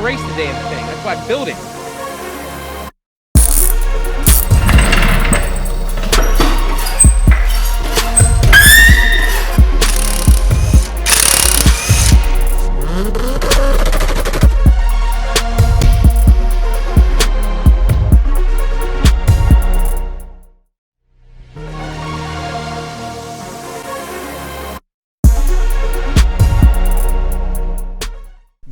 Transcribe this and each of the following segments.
race the damn thing. That's why I built it.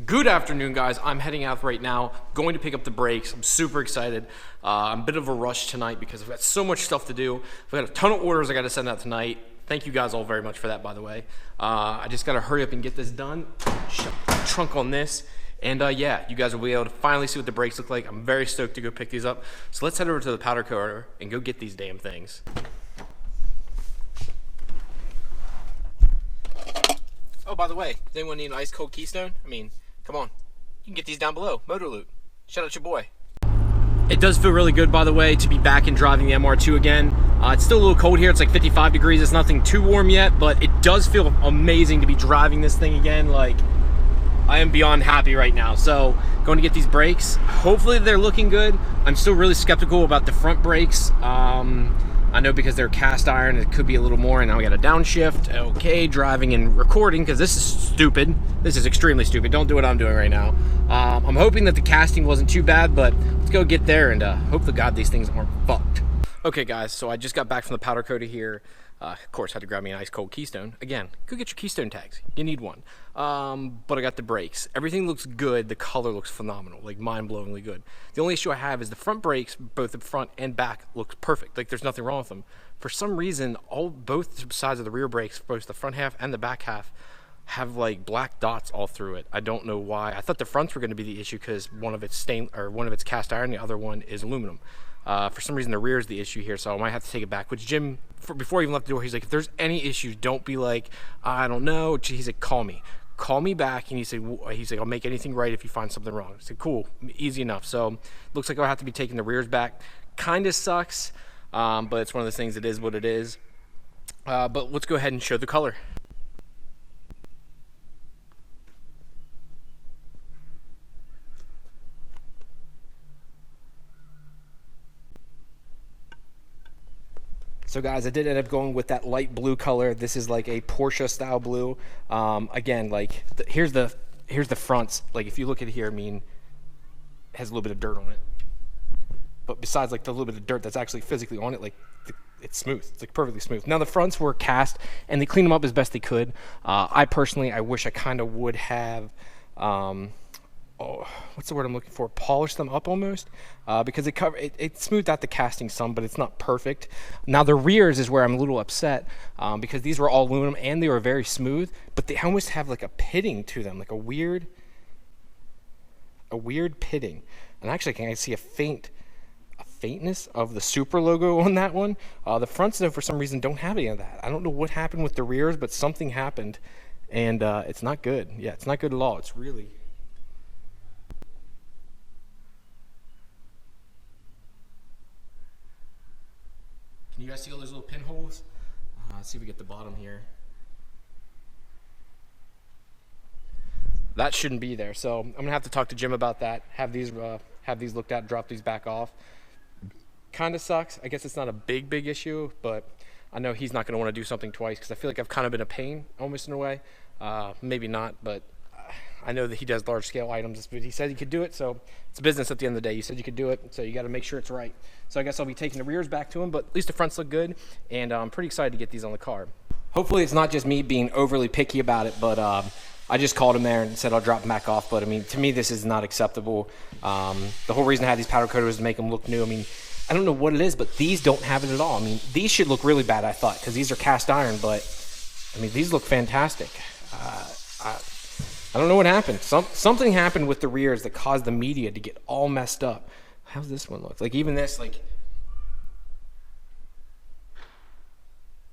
Good afternoon, guys. I'm heading out right now, going to pick up the brakes. I'm super excited. I'm a bit of a rush tonight because I've got so much stuff to do. I've got a ton of orders I got to send out tonight. Thank you guys all very much for that, by the way. I just got to hurry up and get this done. Shut the trunk on this. And yeah, you guys will be able to finally see what the brakes look like. I'm very stoked to go pick these up. So let's head over to the powder coater and go get these damn things. Oh, by the way, does anyone need an ice cold Keystone? I mean, come on, you can get these down below. Motor Loot. Shout out your boy. It does feel really good, by the way, to be back and driving the MR2 again. It's still a little cold here. It's like 55 degrees. It's nothing too warm yet, but it does feel amazing to be driving this thing again. Like, I am beyond happy right now. So, going to get these brakes. Hopefully they're looking good. I'm still really skeptical about the front brakes. I know because they're cast iron, it could be a little more, and now we got a downshift. Okay, driving and recording, because this is stupid. This is extremely stupid. Don't do what I'm doing right now. I'm hoping that the casting wasn't too bad, but let's go get there and hope to God these things aren't fucked. Okay, guys, so I just got back from the powder coater here. Of course, had to grab me an ice cold Keystone. Again, go get your Keystone tags. You need one. But I got the brakes. Everything looks good. The color looks phenomenal, like mind-blowingly good. The only issue I have is the front brakes, both the front and back, looks perfect. Like there's nothing wrong with them. For some reason, both sides of the rear brakes, both the front half and the back half, have like black dots all through it. I don't know why. I thought the fronts were going to be the issue because one of it's one of it's cast iron, the other one is aluminum. For some reason the rear is the issue here, so I might have to take it back, which Jim, before he even left the door, he's like, if there's any issues, don't be like, I don't know. He's like, call me back, and he's like, I'll make anything right if you find something wrong. I said, cool, easy enough. So looks like I'll have to be taking the rears back. Kind of sucks, but it's one of those things. It is what it is. But let's go ahead and show the color. So guys, I did end up going with that light blue color. This is like a Porsche style blue. Again, like here's the fronts. Like if you look at it here, I mean, it has a little bit of dirt on it. But besides like the little bit of dirt that's actually physically on it, like it's smooth. It's like perfectly smooth. Now the fronts were cast and they cleaned them up as best they could. I personally wish I kind of would have, what's the word I'm looking for? Polish them up almost, because it smoothed out the casting some, but it's not perfect. Now the rears is where I'm a little upset, because these were all aluminum and they were very smooth, but they almost have like a pitting to them, like a weird pitting. And actually, can I see a faintness of the Supra logo on that one? The fronts though, for some reason, don't have any of that. I don't know what happened with the rears, but something happened, and it's not good. Yeah, it's not good at all. It's really. Can you guys see all those little pinholes? Let's see if we get the bottom here. That shouldn't be there, so I'm gonna have to talk to Jim about that. Have these looked at, drop these back off. Kind of sucks. I guess it's not a big issue, but I know he's not gonna want to do something twice because I feel like I've kind of been a pain almost in a way. Maybe not, but I know that he does large scale items, but he said he could do it, so it's business at the end of the day. You said you could do it, so you got to make sure it's right. So I guess I'll be taking the rears back to him, but at least the fronts look good, and I'm pretty excited to get these on the car. Hopefully it's not just me being overly picky about it, but I just called him there and said I'll drop them back off. But I mean, to me, this is not acceptable. The whole reason I had these powder coaters was to make them look new. I mean, I don't know what it is, but these don't have it at all. I mean, these should look really bad, I thought, because these are cast iron, but I mean, these look fantastic. I don't know what happened. Something happened with the rears that caused the media to get all messed up. How's this one look? Like even this, like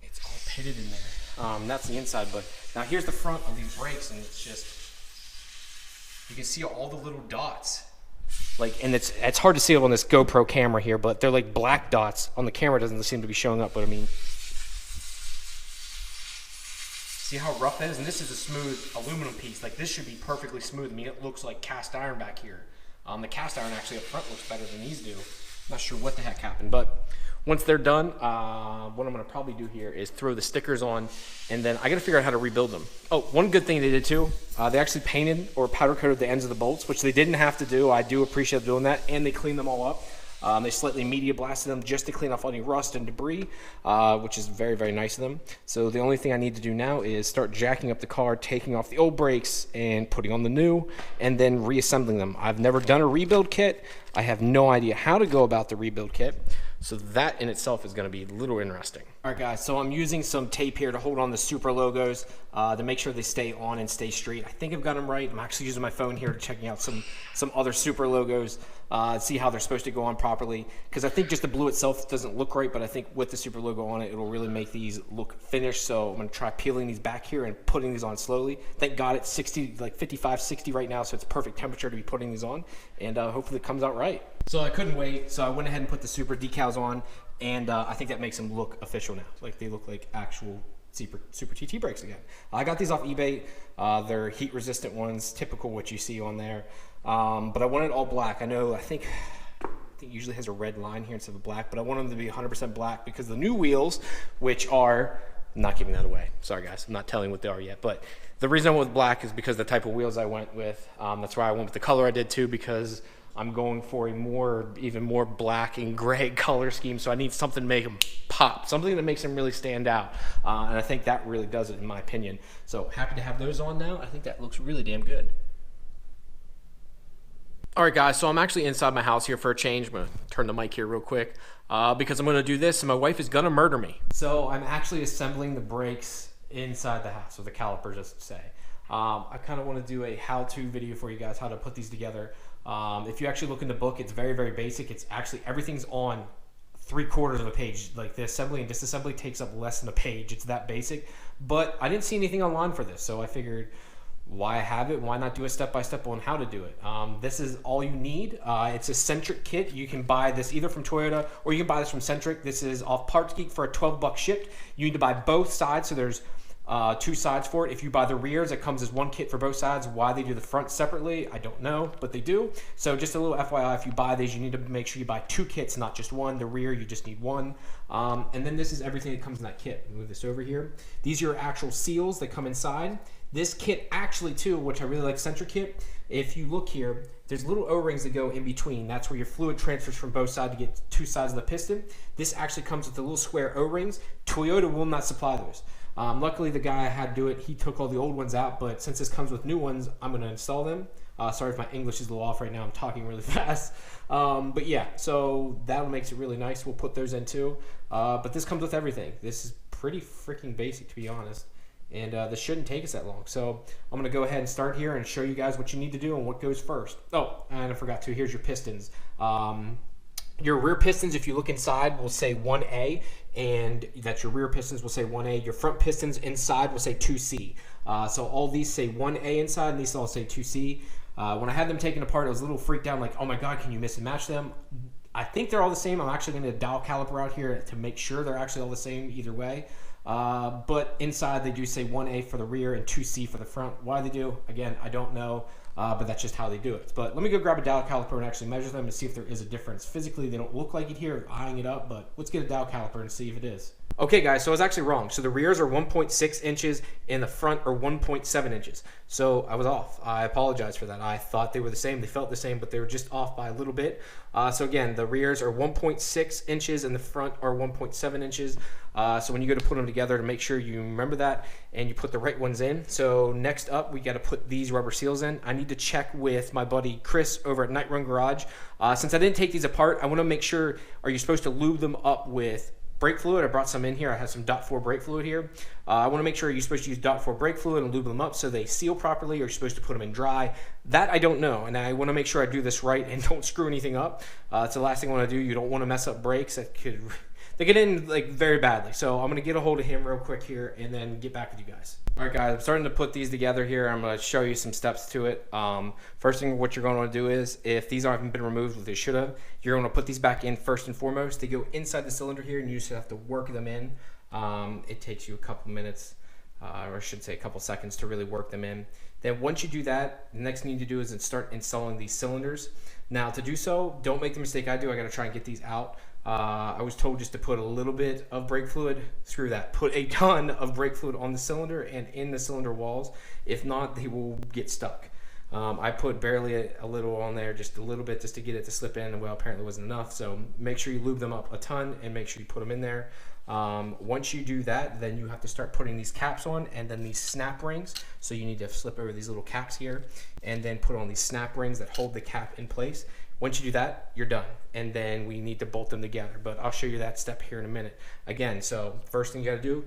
it's all pitted in there. That's the inside, but now here's the front of these brakes, and it's just, you can see all the little dots. Like, and it's hard to see it on this GoPro camera here, but they're like black dots. On the camera, it doesn't seem to be showing up, but I mean, See how rough it is? And this is a smooth aluminum piece. Like, this should be perfectly smooth. I mean, it looks like cast iron back here. The cast iron actually up front looks better than these do. Not sure what the heck happened, but once they're done, what I'm gonna probably do here is throw the stickers on, and then I gotta figure out how to rebuild them. Oh, one good thing they did too, they actually painted or powder coated the ends of the bolts, which they didn't have to do. I do appreciate doing that, and they cleaned them all up. They slightly media blasted them just to clean off any rust and debris, which is very, very nice of them. So the only thing I need to do now is start jacking up the car, taking off the old brakes and putting on the new, and then reassembling them. I've never done a rebuild kit. I have no idea how to go about the rebuild kit. So that in itself is going to be a little interesting. All right, guys, so I'm using some tape here to hold on the Supra logos to make sure they stay on and stay straight. I think I've got them right. I'm actually using my phone here to checking out some other Supra logos, see how they're supposed to go on properly. Because I think just the blue itself doesn't look right, but I think with the Supra logo on it, it'll really make these look finished. So I'm going to try peeling these back here and putting these on slowly. Thank God it's 60, like 55, 60 right now, so it's perfect temperature to be putting these on, and hopefully it comes out right. So I couldn't wait, so I went ahead and put the Supra decals on, and I think that makes them look official now. Like, they look like actual Supra TT brakes again. I got these off eBay. They're heat resistant ones, typical what you see on there. But I wanted all black. I think it usually has a red line here instead of black, but I want them to be 100% black because the new wheels, which are, I'm not giving that away. Sorry guys, I'm not telling what they are yet, but the reason I went with black is because the type of wheels I went with. That's why I went with the color I did too, because I'm going for a even more black and gray color scheme, so I need something to make them pop, something that makes them really stand out, and I think that really does it in my opinion. So happy to have those on now. I think that looks really damn good. All right, guys, so I'm actually inside my house here for a change. I'm gonna turn the mic here real quick because I'm gonna do this, and my wife is gonna murder me. So I'm actually assembling the brakes inside the house, or the calipers, as to say. I kind of want to do a how-to video for you guys, how to put these together. If you actually look in the book, it's very, very basic. It's actually, everything's on 3/4 of a page. Like, the assembly and disassembly takes up less than a page. It's that basic. But I didn't see anything online for this, so I figured, why have it? Why not do a step-by-step on how to do it? This is all you need. It's a Centric kit. You can buy this either from Toyota or you can buy this from Centric. This is off Parts Geek for a $12 shipped. You need to buy both sides, so there's 2 sides for it. If you buy the rears, it comes as one kit for both sides. Why they do the front separately, I don't know, but they do. So just a little FYI, if you buy these, you need to make sure you buy 2 kits, not just one. The rear, you just need one. And then this is everything that comes in that kit. Move this over here. These are your actual seals that come inside. This kit actually too, which I really like, Centric kit, if you look here, there's little O-rings that go in between. That's where your fluid transfers from both sides to get 2 sides of the piston. This actually comes with the little square O-rings. Toyota will not supply those. Luckily, the guy I had do it, he took all the old ones out, but since this comes with new ones, I'm going to install them. Sorry if my English is a little off right now. I'm talking really fast. But yeah, so that makes it really nice. We'll put those in too. But this comes with everything. This is pretty freaking basic, to be honest. And this shouldn't take us that long. So I'm going to go ahead and start here and show you guys what you need to do and what goes first. Oh, and I forgot to. Here's your pistons. Your rear pistons, if you look inside, will say 1A, and that's your rear pistons will say 1A. Your front pistons inside will say 2C. So all these say 1A inside, and these all say 2C. When I had them taken apart, I was a little freaked out, like, oh my God, can you miss and match them? I think they're all the same. I'm actually going to dial caliper out here to make sure they're actually all the same either way. But inside they do say 1A for the rear and 2C for the front. Why they do, again, I don't know. But that's just how they do it. But let me go grab a dial caliper and actually measure them and see if there is a difference. Physically, they don't look like it here, eyeing it up, but let's get a dial caliper and see if it is. Okay guys, so I was actually wrong. So the rears are 1.6 inches and the front are 1.7 inches. So I was off. I apologize for that. I thought they were the same. They felt the same, but they were just off by a little bit. So again, the rears are 1.6 inches and the front are 1.7 inches. So when you go to put them together, to make sure you remember that and you put the right ones in. So next up, we got to put these rubber seals in. I need to check with my buddy Chris over at Night Run Garage. Since I didn't take these apart, I want to make sure, are you supposed to lube them up with brake fluid? I brought some in here. I have some .4 brake fluid here. I want to make sure you're supposed to use .4 brake fluid and lube them up so they seal properly, or you're supposed to put them in dry. That I don't know, and I want to make sure I do this right and don't screw anything up. It's the last thing I want to do. You don't want to mess up brakes. That could, they get in like very badly. So I'm going to get a hold of him real quick here and then get back with you guys. All right, guys, I'm starting to put these together here. I'm going to show you some steps to it. First thing what you're going to want to do is, if these haven't been removed, what they should have, you're going to put these back in first and foremost. They go inside the cylinder here, and you just have to work them in. It takes you a couple minutes. or I should say a couple seconds to really work them in. Then once you do that, the next thing you need to do is start installing these cylinders. Now to do so, don't make the mistake I do. I gotta try and get these out. I was told just to put a little bit of brake fluid. Screw that. Put a ton of brake fluid on the cylinder and in the cylinder walls. If not, they will get stuck. I put barely a little on there, just a little bit, just to get it to slip in. Well, apparently it wasn't enough. So make sure you lube them up a ton and make sure you put them in there. Once you do that, then you have to start putting these caps on and then these snap rings. So you need to flip over these little caps here and then put on these snap rings that hold the cap in place. Once you do that, you're done. And then we need to bolt them together, but I'll show you that step here in a minute. Again, so first thing you gotta do,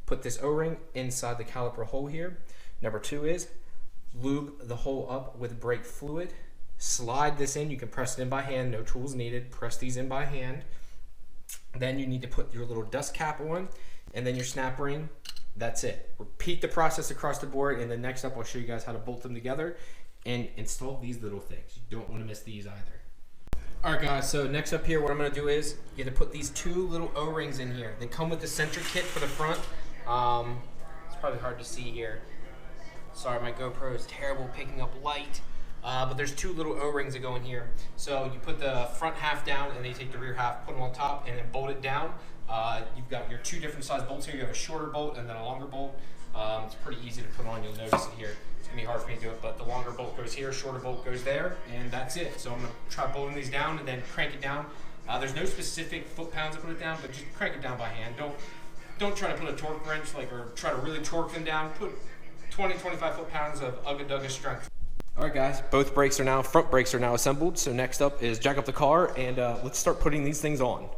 put this O-ring inside the caliper hole here. Number 2 is lube the hole up with brake fluid. Slide this in, you can press it in by hand, no tools needed. Press these in by hand. Then you need to put your little dust cap on and then your snap ring. That's it. Repeat the process across the board, and then next up I'll show you guys how to bolt them together and install these little things. You don't want to miss these either. Alright guys, so next up here what I'm going to do is you have to put these 2 little O-rings in here. They come with the centric kit for the front. It's probably hard to see here. Sorry, my GoPro is terrible picking up light. But there's 2 little O-rings that go in here. So you put the front half down and then you take the rear half, put them on top, and then bolt it down. You've got your 2 different size bolts here. You have a shorter bolt and then a longer bolt. It's pretty easy to put on. You'll notice it here. It's gonna be hard for me to do it, but the longer bolt goes here, shorter bolt goes there, and that's it. So I'm gonna try bolting these down and then crank it down. There's no specific foot-pounds to put it down, but just crank it down by hand. Don't try to put a torque wrench or try to really torque them down. Put 20-25 foot-pounds of ugga-dugga strength. All right, guys, both front brakes are now assembled. So next up is jack up the car and let's start putting these things on.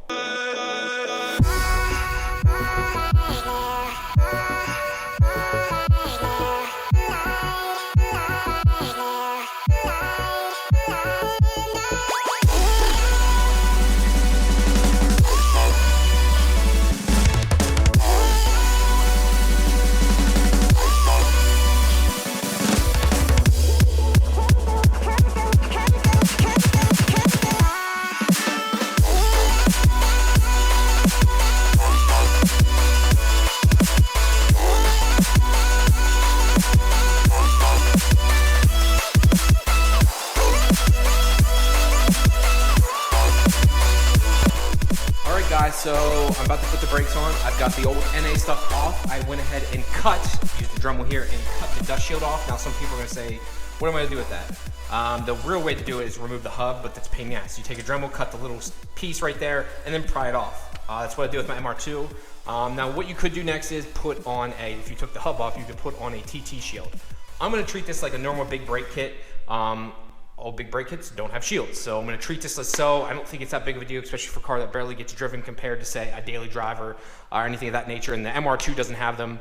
So I'm about to put the brakes on. I've got the old NA stuff off. I went ahead and used the Dremel here and cut the dust shield off. Now some people are gonna say, what am I gonna do with that? The real way to do it is remove the hub, but that's a pain in the ass. You take a Dremel, cut the little piece right there, and then pry it off. That's what I do with my MR2. Now what you could do next is put on if you took the hub off, you could put on a TT shield. I'm gonna treat this like a normal big brake kit. All big brake kits don't have shields, so I'm going to treat this as so. I don't think it's that big of a deal, especially for a car that barely gets driven compared to, say, a daily driver or anything of that nature, and the MR2 doesn't have them.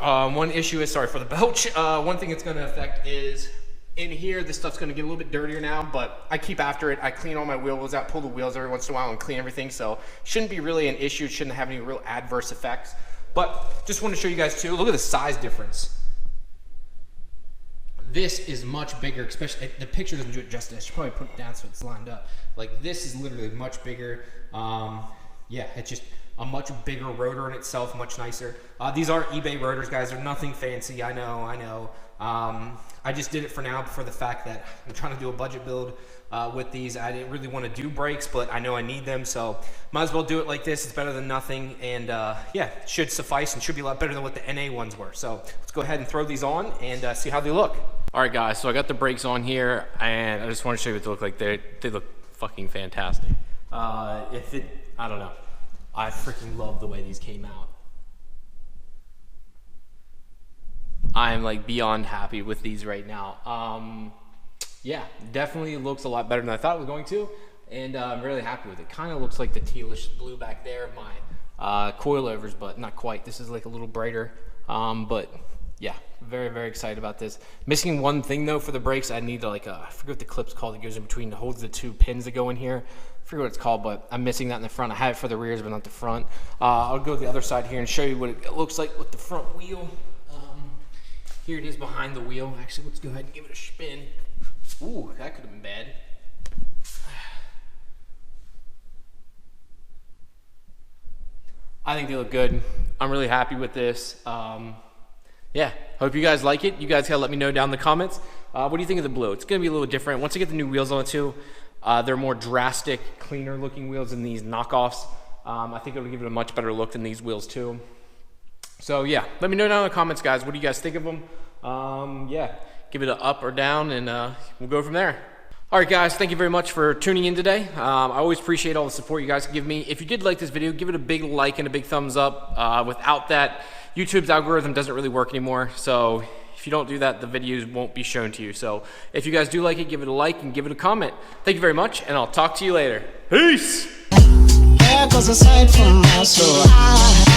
One issue is, sorry for the belch, one thing it's going to affect is in here, this stuff's going to get a little bit dirtier now, but I keep after it. I clean all my wheels out, pull the wheels every once in a while and clean everything, so shouldn't be really an issue. It shouldn't have any real adverse effects, but just want to show you guys too, look at the size difference. This is much bigger, especially, the picture doesn't do it justice. I should probably put it down so it's lined up. Like, this is literally much bigger. Yeah, it's just a much bigger rotor in itself, much nicer. These are eBay rotors, guys. They're nothing fancy, I know. I just did it for now for the fact that I'm trying to do a budget build with these. I didn't really want to do brakes, but I know I need them, so might as well do it like this. It's better than nothing, and yeah, it should suffice and should be a lot better than what the NA ones were. So let's go ahead and throw these on and see how they look. All right, guys, so I got the brakes on here, and I just want to show you what they look like. They look fucking fantastic. I don't know. I freaking love the way these came out. I'm like beyond happy with these right now. Yeah, definitely looks a lot better than I thought it was going to, and I'm really happy with it. Kind of looks like the tealish blue back there of my coilovers, but not quite. This is like a little brighter, but yeah, very, very excited about this. Missing one thing though for the brakes. I need like I forget what the clip's called that goes in between, holds the 2 pins that go in here. I forget what it's called, but I'm missing that in the front. I have it for the rears, but not the front. I'll go to the other side here and show you what it looks like with the front wheel. Here it is behind the wheel. Actually, let's go ahead and give it a spin. Ooh, that could have been bad. I think they look good. I'm really happy with this. yeah, hope you guys like it. You guys gotta let me know down in the comments. What do you think of the blue? It's gonna be a little different. Once I get the new wheels on it too, they're more drastic, cleaner looking wheels than these knockoffs. I think it'll give it a much better look than these wheels too. So yeah, let me know down in the comments, guys. What do you guys think of them? Yeah, give it an up or down, and we'll go from there. All right, guys, thank you very much for tuning in today. I always appreciate all the support you guys give me. If you did like this video, give it a big like and a big thumbs up. Without that, YouTube's algorithm doesn't really work anymore. So if you don't do that, the videos won't be shown to you. So if you guys do like it, give it a like and give it a comment. Thank you very much, and I'll talk to you later. Peace! There goes a sight from my soul.